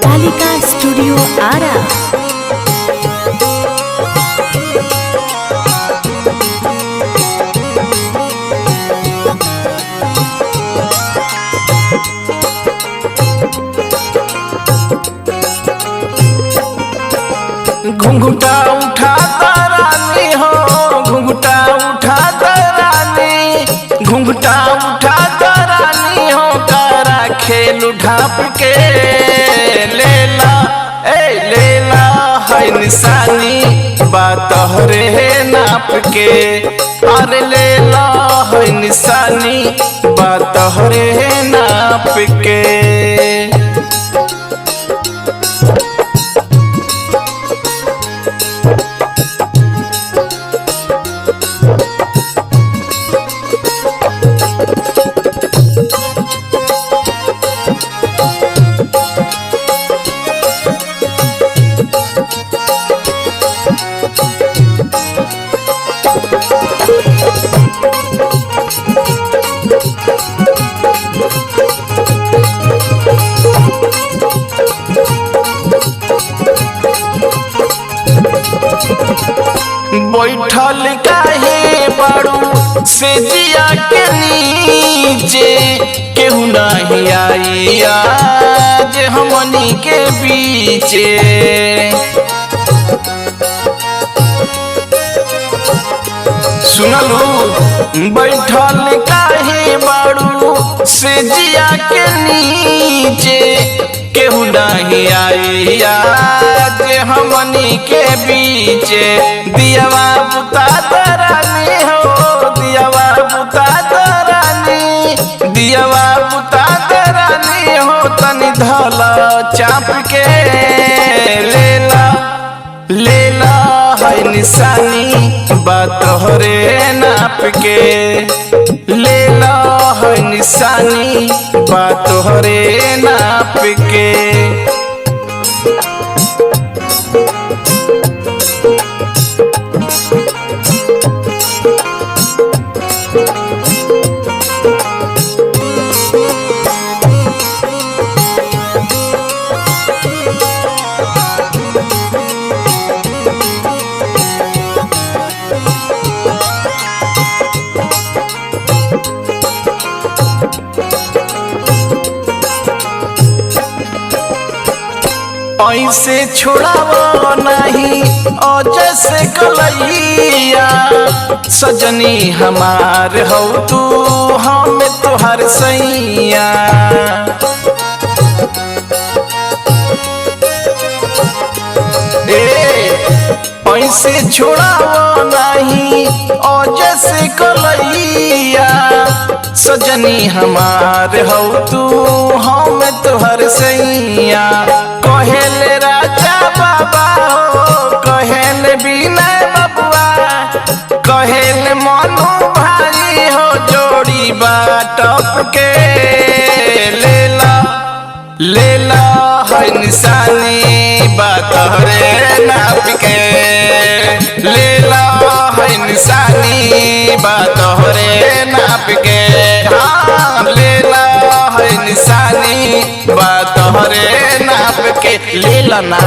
Kalika studio Ara. घुंघटा उठा रानी हो, घुंघटा उठा रानी, घुंघटा उठा रानी हो, तारा खेल ढाप के लेला, ए लेला है निशानी बात हरे नाप के, अरे लेला है निशानी बात हरे नाप के। बैठल काहे बाड़ू से जिया के नीचे, केहू नहीं आई आज हमनी के बीचे। सुनलू बैठल काहे बाड़ू से जिया के नीचे, केहू नहीं आई आज हमनी के बीचे। दियावा बुता रानी हो, दियावा बुता रानी, दियावा बुता रानी हो, तनी धला चाप के लेला, लेला है निशानी बात हरे नाप के, लेला है निशानी बात हरे नाप के। ऐसे छोड़ावो नहीं औजे से कलैया, सजनी हमार हो तू हम तोहर सैया। ऐसे छोड़ावो नहीं औजे से कलैया, सजनी हमार हो तू हम तोहर सैया। कहेले राजा बाबा हो, कहेले विनय बबुआ, कहेले मनु भाई हो, जोड़ी बाटप के लेला, लेला है निशानी बात हरे नाप के, लेला है निशानी बात हरे नाप के। हाँ लेला है निशानी बात हरे नाप के, लेला ना।